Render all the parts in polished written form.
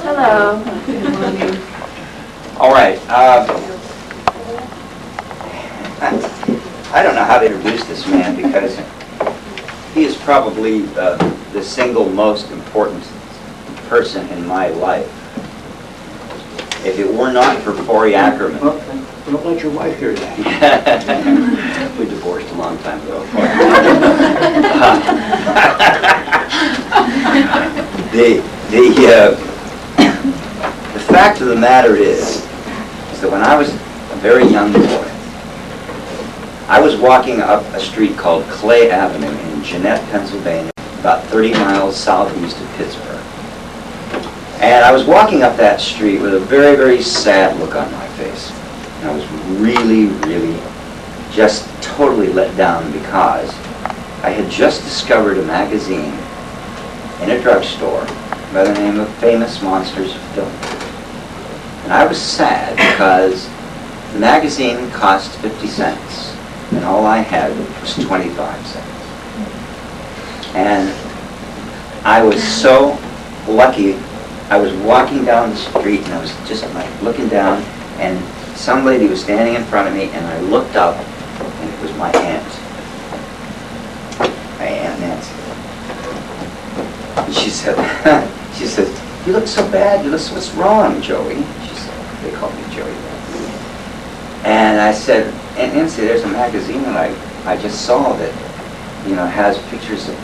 Hello. All right. I don't know how to introduce this man because he is probably the single most important person in my life. If it were not for Forrey Ackerman. Well, don't let your wife hear that. We divorced a long time ago. The fact of the matter is that when I was a very young boy, I was walking up a street called Clay Avenue in Jeannette, Pennsylvania, about 30 miles southeast of Pittsburgh. And I was walking up that street with a very, very sad look on my face. And I was really, really just totally let down because I had just discovered a magazine in a drugstore by the name of Famous Monsters of Film. And I was sad because the magazine cost 50 cents and all I had was 25 cents. And I was so lucky. I was walking down the street and I was just like looking down and some lady was standing in front of me and I looked up and it was my aunt. My Aunt Nancy. And she said, "You look so bad. What's wrong, Joey?" She said, they called me Joey. And I said, "Aunt Nancy, there's a magazine that I just saw that, has pictures of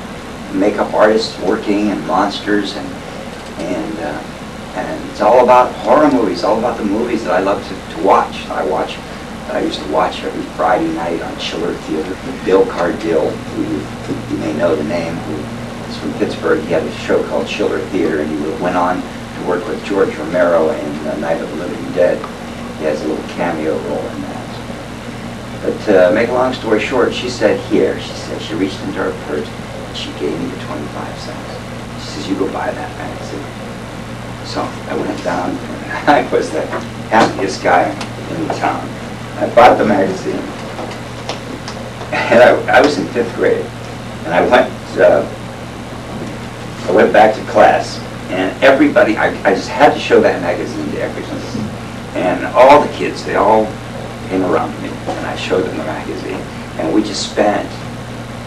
makeup artists working and monsters and it's all about horror movies, all about the movies that I love to watch. I used to watch every Friday night on Schiller Theater. Bill Cardill, who you may know the name, who is from Pittsburgh. He had a show called Schiller Theater, and he went on to work with George Romero in Night of the Living Dead. He has a little cameo role in that. But to make a long story short, she said, she reached into her purse and she gave me the 25 cents. She says, "You go buy that magazine." So I went down and I was the happiest guy in town. I bought the magazine and I was in 5th grade and I went back to class and everybody, I just had to show that magazine to everybody. And all the kids, they all came around me and I showed them the magazine and we just spent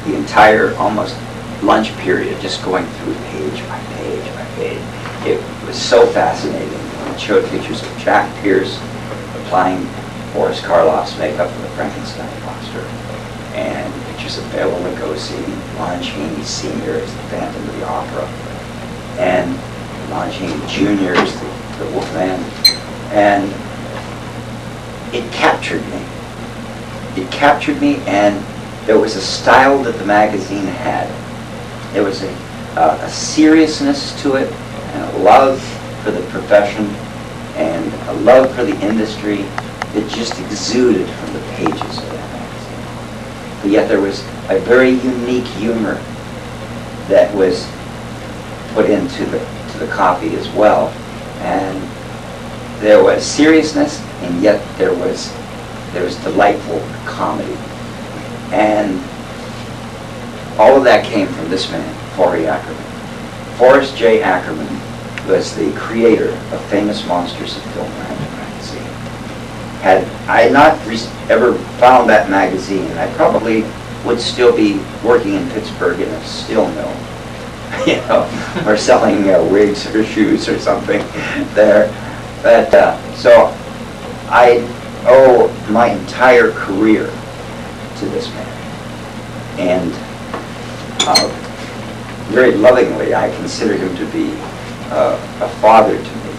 the entire almost lunch period just going through page by page by page. It was so fascinating. It showed pictures of Jack Pierce applying Boris Karloff's makeup for the Frankenstein monster, and pictures of Bela Lugosi, Lon Chaney Sr. as the Phantom of the Opera, and Lon Chaney Jr. as the Wolfman. And it captured me. It captured me, and there was a style that the magazine had. There was a seriousness to it, and a love for the profession, and a love for the industry that just exuded from the pages of that magazine. But yet there was a very unique humor that was put into the copy as well. And there was seriousness, and yet there was delightful comedy. And all of that came from this man, Forrey Ackerman. Forrest J. Ackerman was the creator of Famous Monsters of Film magazine. Had I not ever found that magazine, I probably would still be working in Pittsburgh in a steel mill, or selling wigs or shoes or something there. But so I owe my entire career to this man, and very lovingly I consider him to be a father to me,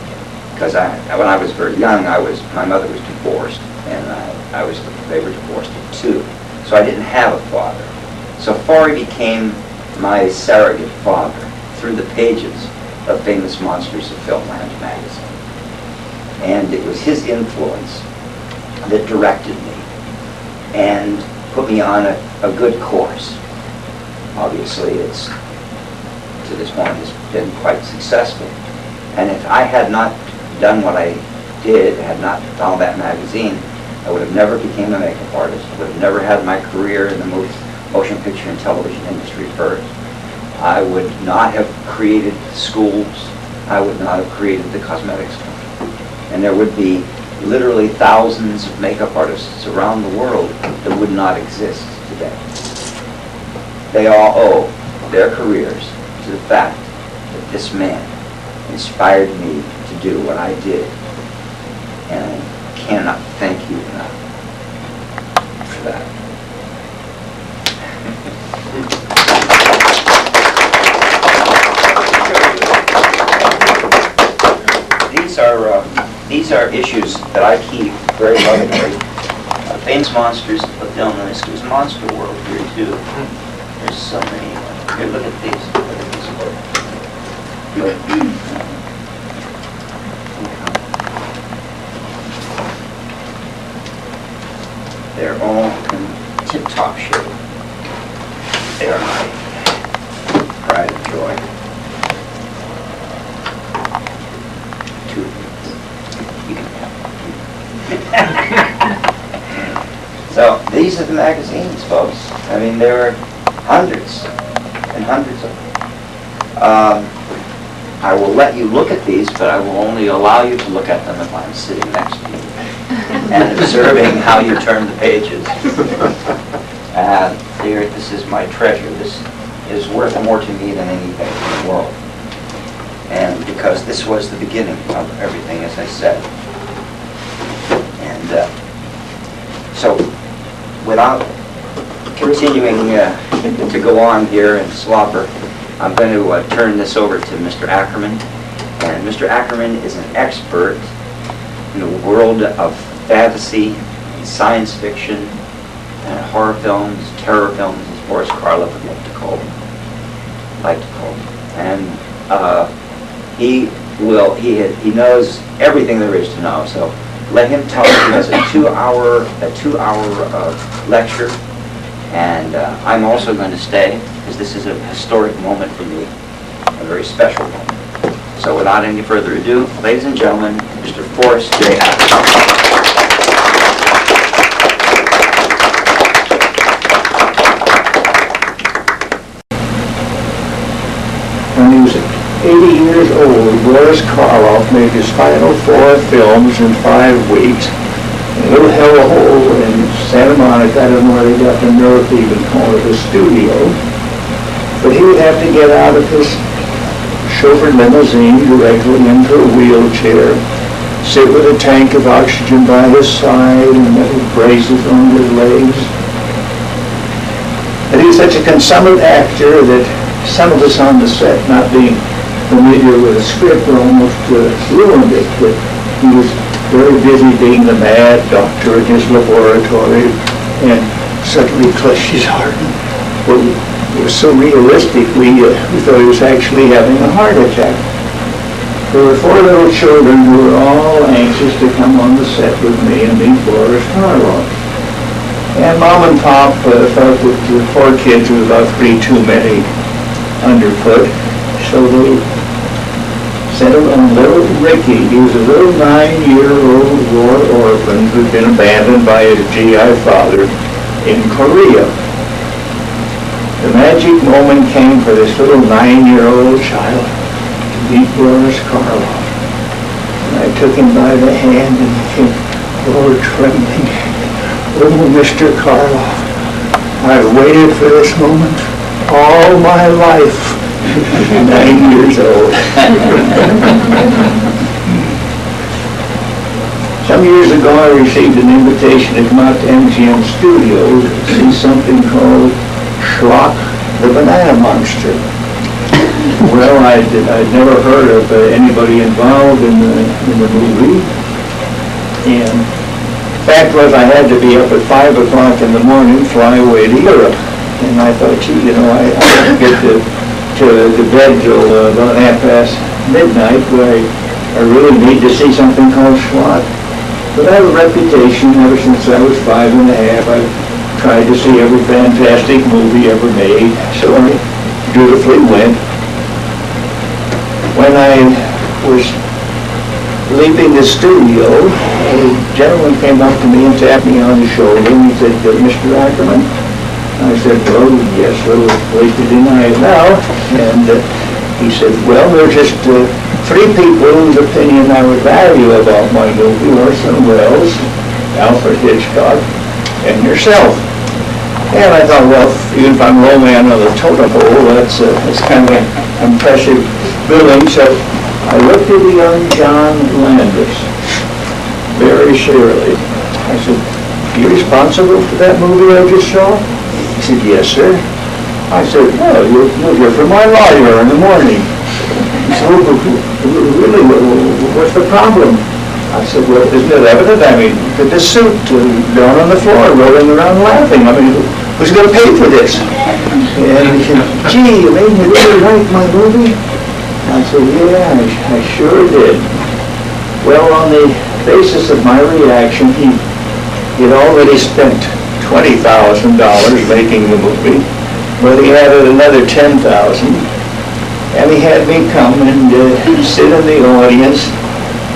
because when I was very young, my mother was divorced, and they were divorced at 2, so I didn't have a father. So Forrey became my surrogate father through the pages of Famous Monsters of Film magazine. And it was his influence that directed me and put me on a good course. Obviously, it's, to this point, has been quite successful. And if I had not done what I did, had not found that magazine, I would have never became a makeup artist, would have never had my career in the motion picture and television industry first. I would not have created schools I would not have created the cosmetics company. And there would be literally thousands of makeup artists around the world that would not exist today. They all owe their careers to the fact that this man inspired me to do what I did. And I cannot thank you enough for that. These are issues that I keep very lovingly. Famous Monsters of Film, and there's Monster World here too. There's so many. Here, look at these. Look at these. They're all in tip-top shape. They are my pride and joy. Two of these. You can have. So these are the magazines, folks. I mean, there are hundreds and hundreds of them. I will let you look at these, but I will only allow you to look at them if I'm sitting next to you and observing how you turn the pages. Here, this is my treasure. This is worth more to me than anything in the world. And because this was the beginning of everything, as I said. And so, without continuing to go on here and slobber, I'm going to turn this over to Mr. Ackerman. And Mr. Ackerman is an expert in the world of fantasy, science fiction, and horror films, terror films, as Boris Karloff would like to call them. And he knows everything there is to know. So let him tell you. He has a two-hour lecture, and I'm also going to stay because this is a historic moment for me, a very special moment. So without any further ado, ladies and gentlemen, Mr. Forrest J. Ackerman. When he was 80 years old, Boris Karloff made his final 4 films in 5 weeks. A little hellhole in Santa Monica. I don't know where they got the nerve to even call it a studio. But he would have to get out of his chauffeured limousine directly into a wheelchair, sit with a tank of oxygen by his side and metal braces on his legs. And he was such a consummate actor that some of us on the set, not being familiar with the script, almost ruined it. But he was very busy being the mad doctor in his laboratory, and suddenly clutched his heart. Well, it was so realistic, we thought he was actually having a heart attack. There were 4 little children who were all anxious to come on the set with me and meet Boris Karloff. And Mom and Pop thought that the 4 kids was about 3 too many underfoot, so they sent him on little Ricky. He was a little 9-year-old war orphan who'd been abandoned by his GI father in Korea. The magic moment came for this little 9-year-old child to meet Boris Karloff. And I took him by the hand and he came forward trembling. Oh, Mr. Karloff, I've waited for this moment all my life. 9 years old. Some years ago I received an invitation to come out to MGM Studios to see something called Schlock the Banana Monster. Well, I'd never heard of anybody involved in the movie. And the fact was I had to be up at 5 o'clock in the morning, fly away to Europe. And I thought, gee, I don't get to bed till about midnight, where I really need to see something called Schlock. But I have a reputation ever since I was 5 and a half. I've tried to see every fantastic movie ever made, so I dutifully went. When I was leaving the studio, a gentleman came up to me and tapped me on the shoulder and he said, Mr. Ackerman? I said, well, yes, well, it's late to deny it now. And he said, well, they're just three people whose opinion I would value about my movie: Orson Welles, Alfred Hitchcock, and yourself. And I thought, well, even if I'm low man on the totem pole, that's kind of an impressive billing. So I looked at the young John Landis very severely. I said, "You responsible for that movie I just saw?" He said, "Yes, sir." I said, "Well, you'll hear from my lawyer in the morning." He said, "Oh, really, what's the problem?" I said, "Well, isn't it evident? I mean, the suit down on the floor, rolling around laughing. I mean, who's going to pay for this?" And he said, "Gee, you made me really like my movie?" I said, "Yeah, I sure did." Well, on the basis of my reaction, he'd already spent $20,000 making the movie, but he added another $10,000, and he had me come and sit in the audience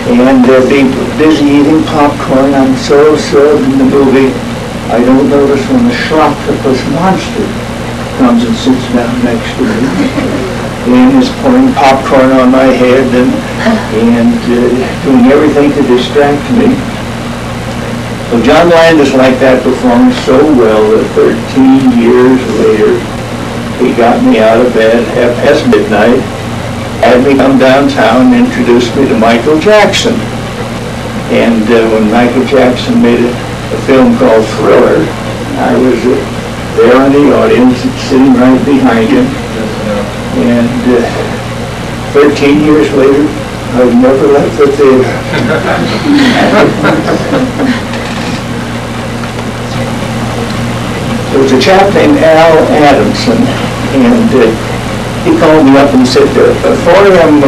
and be busy eating popcorn. I'm so absorbed in the movie, I don't notice when the octopus monster comes and sits down next to me and is pouring popcorn on my head and doing everything to distract me. Well, John Landis liked that performance so well that 13 years later, he got me out of bed past midnight, had me come downtown and introduced me to Michael Jackson. And when Michael Jackson made a film called Thriller, I was there in the audience, sitting right behind him. And 13 years later, I've never left the theater. There was a chap named Al Adamson, and he called me up and said, "Forrey, I'm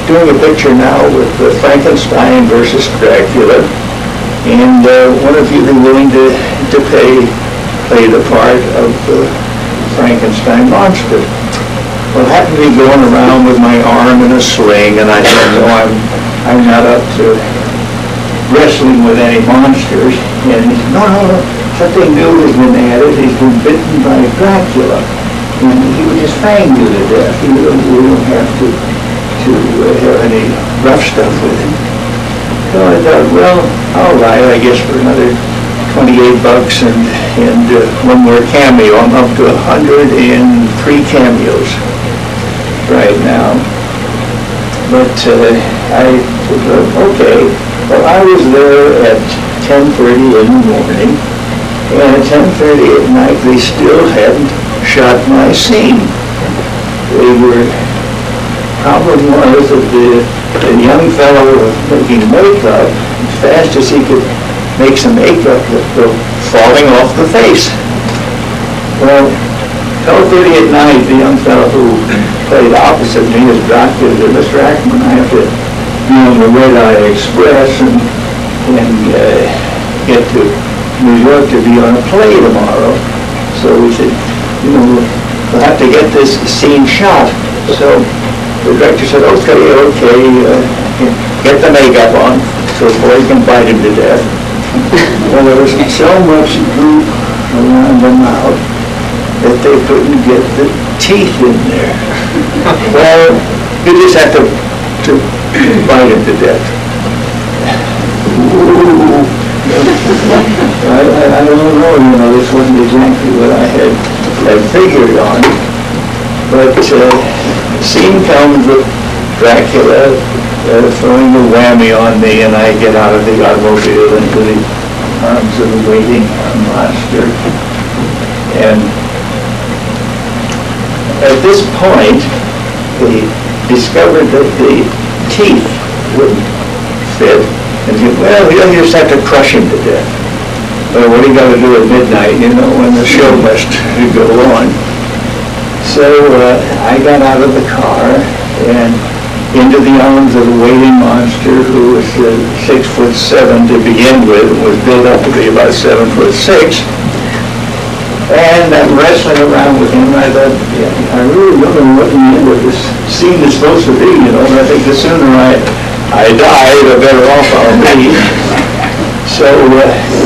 doing a picture now with Frankenstein versus Dracula, and one of you be willing to play the part of the Frankenstein monster." Well, I happened to be going around with my arm in a sling, and I said, "No, I'm not up to wrestling with any monsters." And he said, No, something new has been added. He's been bitten by Dracula, and he would just fang you to death. You don't have to have any rough stuff with him." So I thought, well, all right, I guess for another $28 and one more cameo, I'm up to 103 cameos right now. But I said, okay. Well, I was there at 10:30 in the morning, and at 10:30 at night, they still hadn't shot my scene. Problem was that the young fellow was making makeup as fast as he could make some makeup that was falling off the face. Well, 12:30 at night, the young fellow who played opposite me as Dracula, Mr. Ackman, I have to be on the Red Eye Express and get to New York to be on a play tomorrow. So we said, we'll have to get this scene shot. So the director said, okay, get the makeup on so the boy can bite him to death. Well, there was so much goop around the mouth that they couldn't get the teeth in there. Well, you just have to bite him to death. I don't know, this wasn't exactly what I had figured on. But the scene comes with Dracula throwing a whammy on me, and I get out of the automobile into the arms of the waiting monster. And at this point, they discovered that the teeth wouldn't fit. And said, well, you'll just have to crush him to death. Well, what do you got to do at midnight, when the show must go on? So I got out of the car and into the arms of a waiting monster who was 6'7" to begin with, and was built up to be about 7'6". And I'm wrestling around with him, and I thought, I really don't know what the end of this scene is supposed to be, and I think the sooner I die, the better off I'll be. So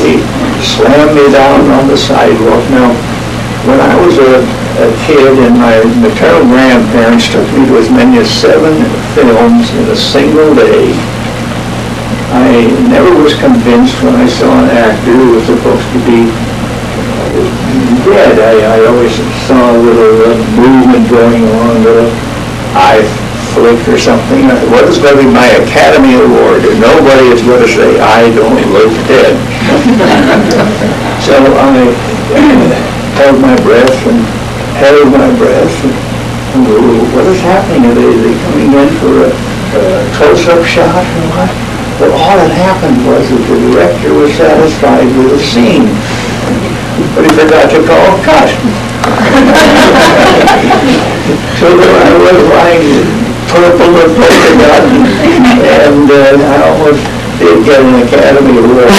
he slammed me down on the sidewalk. Now, when I was a a kid, and my maternal grandparents took me to as many as 7 films in a single day. I never was convinced when I saw an actor who was supposed to be dead. I always saw a little movement going on, a little eye flick or something. What is going to be my Academy Award? Nobody is going to say, I don't look dead. So I held my breath and held my breath. And, what is happening? Are they coming in for a close-up shot or what? But all that happened was that the director was satisfied with the scene, but he forgot to call cut. So there I was lying purple and polka dot, and I almost did get an Academy Award.